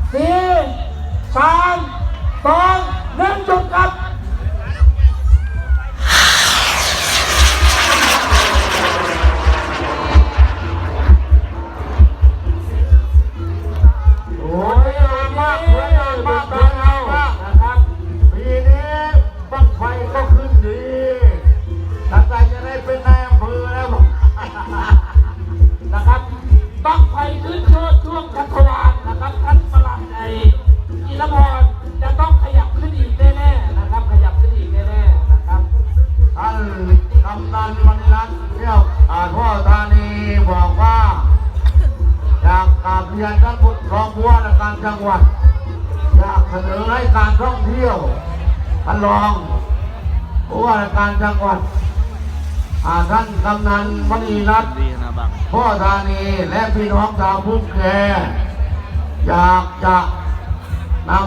4 3 2 1จุดครับโอ้ยมากเลยมากเลยนะครับปีนี้บั้งไฟก็ขึ้นดีตั้งใจจะได้เป็นนายอำเภอแล้วนะครับบั้งไฟขึ้นช่วงชัชวาลนะครับท่านประหลัดอิรพรจะต้องขยับขึ้นอีกแน่ๆนะครับขยับขึ้นอีกแน่ๆนะครับท่านกำนันมณีรัตน์เที่ยวทั่วธานีบอกว่าอยากกราบเรียนท่านรองผู้ว่าราชการจังหวัดอยากเสนอให้การท่องเที่ยวท่านรองผู้ว่าราชการจังหวัดท่านกำนันมณีรัตน์พ่อธานีและพี่น้องชาวภูเก็ตอยากจะนำ